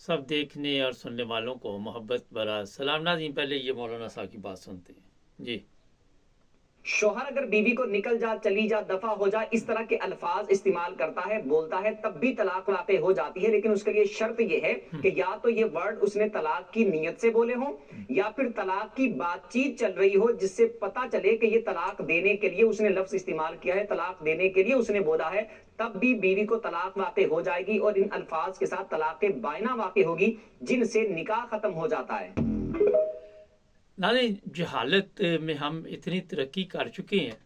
सब देखने और सुनने वालों को मोहब्बत भरा सलाम। नाज़रीन, पहले ये मौलाना साहब की बात सुनते हैं जी। शौहर अगर बीवी को निकल जा, चली जा, दफा हो जा, इस तरह के अल्फाज इस्तेमाल करता है, बोलता है, तब भी तलाक वाक़ई हो जाती है। लेकिन उसके लिए शर्त ये है कि या तो ये वर्ड उसने तलाक की नीयत से बोले हों, या फिर तलाक की बातचीत चल रही हो जिससे पता चले कि ये तलाक देने के लिए उसने लफ्ज इस्तेमाल किया है, तलाक देने के लिए उसने बोला है, तब भी बीवी को तलाक वाक़ई हो जाएगी और इन अल्फाज के साथ तलाक बायना वाक़ई होगी जिनसे निकाह खत्म हो जाता है। नाज़रीन, जहालत में हम इतनी तरक्की कर चुके हैं,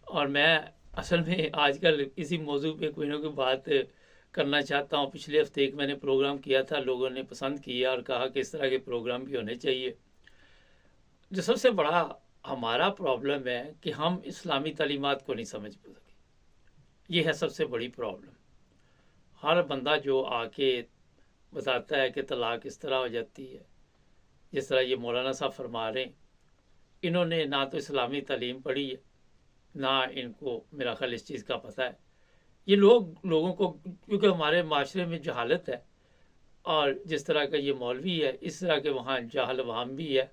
और मैं असल में आजकल इसी मौजू पे कोई ना कोई बात करना चाहता हूँ। पिछले हफ्ते एक मैंने प्रोग्राम किया था, लोगों ने पसंद किया और कहा कि इस तरह के प्रोग्राम भी होने चाहिए। जो सबसे बड़ा हमारा प्रॉब्लम है कि हम इस्लामी तालीमात को नहीं समझ सके। ये है सबसे बड़ी प्रॉब्लम। हर बंदा जो आके बताता है कि तलाक इस तरह हो जाती है, जिस तरह ये मौलाना साहब फरमा रहे हैं, इन्होंने ना तो इस्लामी तालीम पढ़ी है, ना इनको मेरा ख्याल इस चीज़ का पता है। ये लोगों को, क्योंकि हमारे माशरे में जहालत है, और जिस तरह का ये मौलवी है, इस तरह के वहाँ जाहल अवाम भी है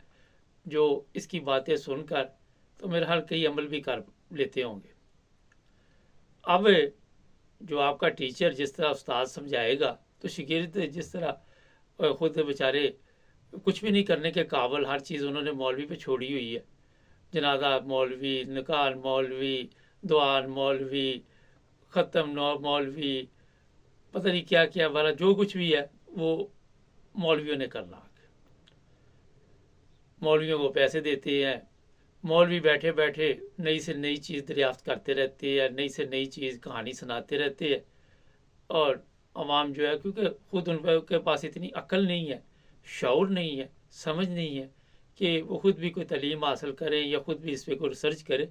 जो इसकी बातें सुनकर तो मेरा ख्याल कई अमल भी कर लेते होंगे। अब जो आपका टीचर जिस तरह उस्ताद समझाएगा, तो शागिर्द जिस तरह खुद बेचारे कुछ भी नहीं करने के काबिल, हर चीज़ उन्होंने मौलवी पे छोड़ी हुई है। जनाजा मौलवी, निकाह मौलवी, दुआन मौलवी, ख़त्म मौलवी, पता नहीं क्या क्या वाला जो कुछ भी है वो मौलवियों ने करना। मौलवियों को पैसे देते हैं, मौलवी बैठे बैठे नई से नई चीज़ दरियाफ्त करते रहते हैं, नई से नई चीज़ कहानी सुनाते रहते हैं। और अवाम जो है, क्योंकि खुद उनके पास इतनी अक्ल नहीं है, शऊर नहीं है, समझ नहीं है कि वो खुद भी कोई तालीम हासिल करें या खुद भी इस पर कोई रिसर्च करें।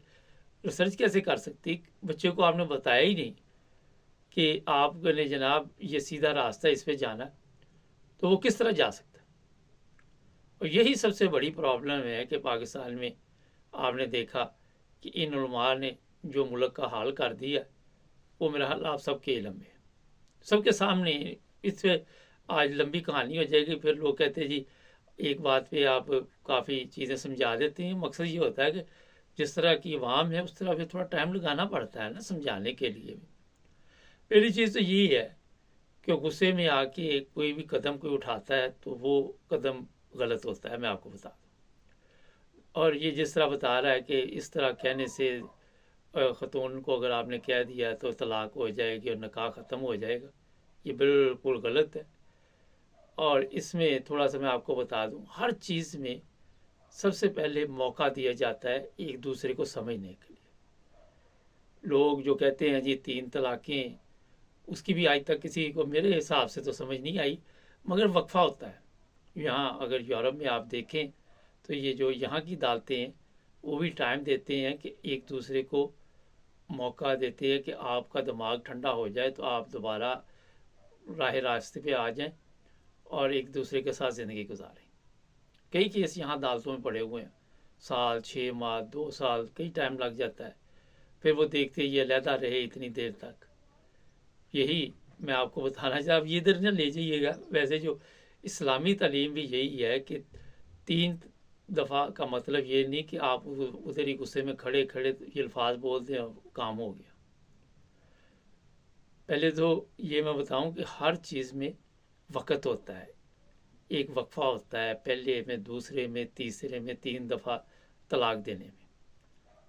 रिसर्च कैसे कर सकती? बच्चे को आपने बताया ही नहीं कि आपने जनाब ये सीधा रास्ता इस पर जाना, तो वो किस तरह जा सकता? और यही सबसे बड़ी प्रॉब्लम है कि पाकिस्तान में आपने देखा कि इन उलमा ने जो मुल्क का हाल कर दिया, वो मेरा हाल आप सबके इल्म में, सबके सामने। इस पे आज लंबी कहानी हो जाएगी, फिर लोग कहते हैं जी एक बात पे आप काफ़ी चीज़ें समझा देते हैं। मकसद ये होता है कि जिस तरह की आवाम है उस तरह पे थोड़ा टाइम लगाना पड़ता है ना समझाने के लिए भी। पहली चीज़ तो यही है कि गुस्से में आके कोई भी कदम कोई उठाता है तो वो कदम गलत होता है, मैं आपको बता दूँ। और ये जिस तरह बता रहा है कि इस तरह कहने से ख़तून को अगर आपने कह दिया तो तलाक हो जाएगी और निकाह ख़त्म हो जाएगा, ये बिल्कुल गलत है। और इसमें थोड़ा सा मैं आपको बता दूं, हर चीज़ में सबसे पहले मौका दिया जाता है एक दूसरे को समझने के लिए। लोग जो कहते हैं जी 3 तलाक़ें, उसकी भी आज तक किसी को मेरे हिसाब से तो समझ नहीं आई, मगर वक्फा होता है। यहाँ अगर यूरोप में आप देखें तो ये जो यहाँ की अदालतें हैं वो भी टाइम देते हैं कि एक दूसरे को मौका देते हैं कि आपका दिमाग ठंडा हो जाए तो आप दोबारा रास्ते पे आ जाएं और एक दूसरे के साथ ज़िंदगी गुजारें। कई केस यहाँ अदालतों में पड़े हुए हैं, साल, 6 माह, 2 साल, कई टाइम लग जाता है। फिर वो देखते ये अलहदा रहे इतनी देर तक। यही मैं आपको बताना चाह, अब ये इधर न ले जाइएगा। वैसे जो इस्लामी तालीम भी यही है कि 3 दफ़ा का मतलब ये नहीं कि आप उधर ही गुस्से में खड़े खड़े ये अल्फाज बोल दें और काम हो गया। पहले तो ये मैं बताऊं कि हर चीज़ में वक़्त होता है, एक वक्फा होता है, पहले में, दूसरे में, तीसरे में, 3 दफ़ा तलाक देने में।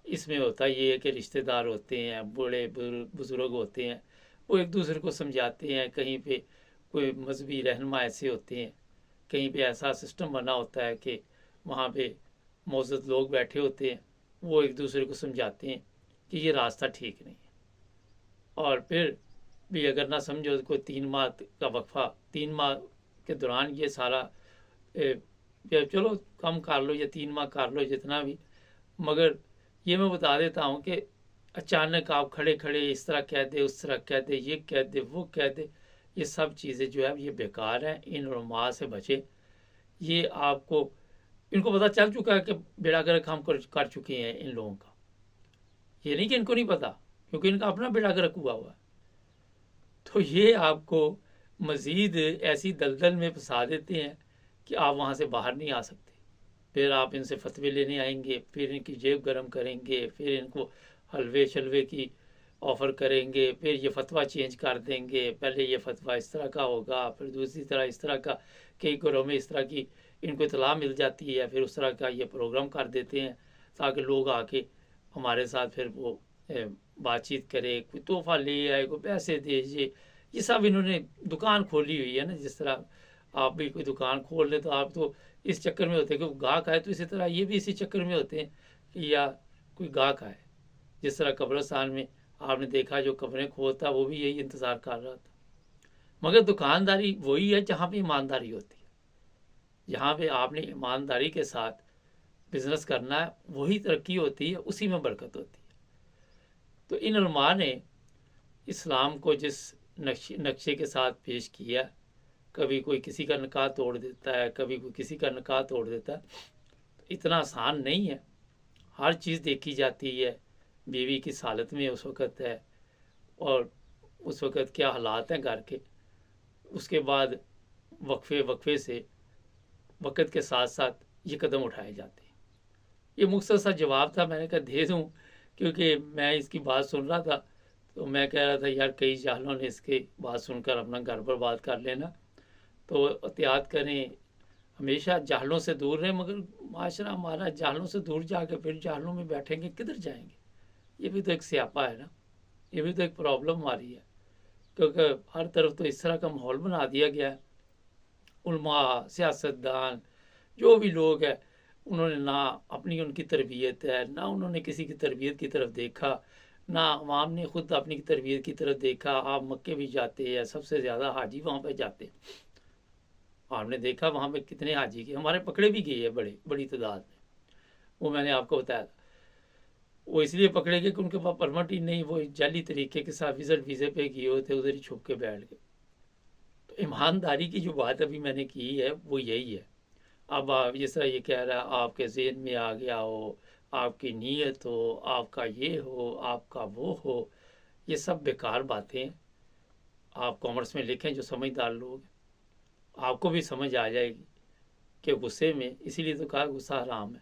इसमें होता ये है कि रिश्तेदार होते हैं, बूढ़े बुज़ुर्ग होते हैं, वो एक दूसरे को समझाते हैं। कहीं पे कोई मजहबी रहनुमा ऐसे होते हैं, कहीं पे ऐसा सिस्टम बना होता है कि वहाँ पे मौजूद लोग बैठे होते हैं, वो एक दूसरे को समझाते हैं कि ये रास्ता ठीक नहीं है। और फिर भी अगर ना समझो तो कोई 3 माह का वक्फा, 3 माह के दौरान ये सारा चलो कम कर लो या 3 माह कर लो जितना भी, मगर ये मैं बता देता हूँ कि अचानक आप खड़े खड़े इस तरह कह दे, उस तरह कह दे, ये कह दे, वो कह दे, ये सब चीज़ें जो है ये बेकार हैं। इन उलमा से बचे। ये आपको, इनको पता चल चुका है कि बेड़ा गर्क हम कर चुके हैं इन लोगों का। ये नहीं कि इनको नहीं पता, क्योंकि इनका अपना बेड़ा गर्क हुआ है। तो ये आपको مزید ایسی دلدل میں پھنسا دیتے ہیں کہ آپ وہاں سے باہر نہیں آ سکتے. پھر آپ ان سے فتوے لینے آئیں گے، پھر ان کی جیب گرم کریں گے، پھر ان کو حلوے شلوے کی آفر کریں گے، پھر یہ فتویٰ چینج کر دیں گے. پہلے یہ فتویٰ اس طرح کا ہوگا، پھر دوسری طرح اس طرح کا. کئی گھروں میں اس طرح کی ان کو اطلاع مل جاتی ہے، پھر اس طرح کا یہ پروگرام کر دیتے ہیں تاکہ لوگ آ کے ہمارے ساتھ پھر وہ بات چیت کرے، کوئی تحفہ لے آئے، کوئی پیسے دیجیے. یہ سب انہوں نے دکان کھولی ہوئی ہے نا. جس طرح آپ بھی کوئی دکان کھول لیں تو آپ تو اس چکر میں ہوتے ہیں کہ گاہک آئے، تو اسی طرح یہ بھی اسی چکر میں ہوتے ہیں کہ یا کوئی گاہک آئے. جس طرح قبرستان میں آپ نے دیکھا جو قبریں کھودتا وہ بھی یہی انتظار کر رہا تھا. مگر دکانداری وہی ہے جہاں پہ ایمانداری ہوتی ہے. جہاں پہ آپ نے ایمانداری کے ساتھ بزنس کرنا ہے وہی ترقی ہوتی ہے، اسی میں برکت ہوتی ہے. تو ان علماء نے اسلام کو جس نقشے کے ساتھ پیش کیا، کبھی کوئی کسی کا نکاح توڑ دیتا ہے، کبھی کوئی کسی کا نکاح توڑ دیتا ہے. اتنا آسان نہیں ہے. ہر چیز دیکھی جاتی ہے. بیوی کس حالت میں اس وقت ہے اور اس وقت کیا حالات ہیں گھر کے. اس کے بعد وقفے سے وقت کے ساتھ ساتھ یہ قدم اٹھائے جاتے ہیں. یہ مختصر سا جواب تھا، میں نے کہا دے دوں، کیونکہ میں اس کی بات سن رہا تھا تو میں کہہ رہا تھا یار کئی جاہلوں نے اس کی بات سن کر اپنا گھر پر بات کر لینا. تو احتیاط کریں، ہمیشہ جاہلوں سے دور رہیں. مگر معاشرہ ہمارا جاہلوں سے دور جا کے پھر جاہلوں میں بیٹھیں گے، کدھر جائیں گے؟ یہ بھی تو ایک سیاپا ہے نا. یہ بھی تو ایک پرابلم ہماری ہے، کیونکہ ہر طرف تو اس طرح کا ماحول بنا دیا گیا ہے. علماء، سیاستدان، جو بھی لوگ ہیں، انہوں نے نہ اپنی ان کی تربیت ہے، نہ انہوں نے کسی کی تربیت کی طرف دیکھا، نہ عوام نے خود اپنی تربیت کی طرف دیکھا. آپ مکے بھی جاتے ہیں، سب سے زیادہ حاجی وہاں پہ جاتے ہیں. آپ نے دیکھا وہاں پہ کتنے حاجی کے ہمارے پکڑے بھی گئے ہیں بڑی تعداد میں. وہ میں نے آپ کو بتایا تھا. وہ اس لیے پکڑے گئے کہ ان کے پاس پرمٹ ہی نہیں، وہ جعلی طریقے کے ساتھ ویزے پہ گئے ہوئے تھے، ادھر ہی چھپ کے بیٹھ گئے. تو ایمانداری کی جو بات ابھی میں نے کی ہے وہ یہی ہے. اب آپ جس طرح یہ کہہ رہا ہے آپ کے ذہن میں آ گیا ہو، آپ کی نیت ہو، آپ کا یہ ہو، آپ کا وہ ہو، یہ سب بیکار باتیں ہیں. آپ کامرس میں لکھیں، جو سمجھدار لوگ ہیں آپ کو بھی سمجھ آ جائے گی کہ غصے میں، اسی لیے تو کہا غصہ حرام ہے،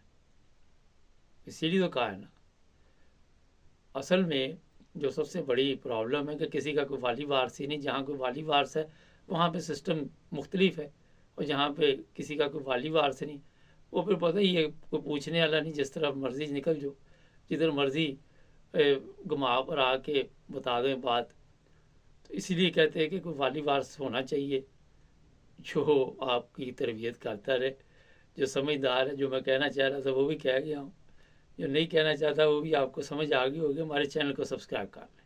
اسی لیے تو کہا ہے نا. اصل میں جو سب سے بڑی پرابلم ہے کہ کسی کا کوئی والی وارث ہی نہیں. جہاں کوئی والی وارث ہے وہاں پہ سسٹم مختلف ہے، اور جہاں پہ کسی کا کوئی والی وارث نہیں وہ پھر پتہ ہی ہے کوئی پوچھنے والا نہیں، جس طرح مرضی نکل جو، جدھر مرضی گھما پر آ کے بتا دیں بات. تو اسی لیے کہتے ہیں کہ کوئی والی وارث ہونا چاہیے جو آپ کی تربیت کرتا رہے، جو سمجھدار ہے. جو میں کہنا چاہ رہا تھا وہ بھی کہہ گیا ہوں، جو نہیں کہنا چاہتا وہ بھی آپ کو سمجھ آ گئی ہوگی. ہمارے چینل کو سبسکرائب کر لیں.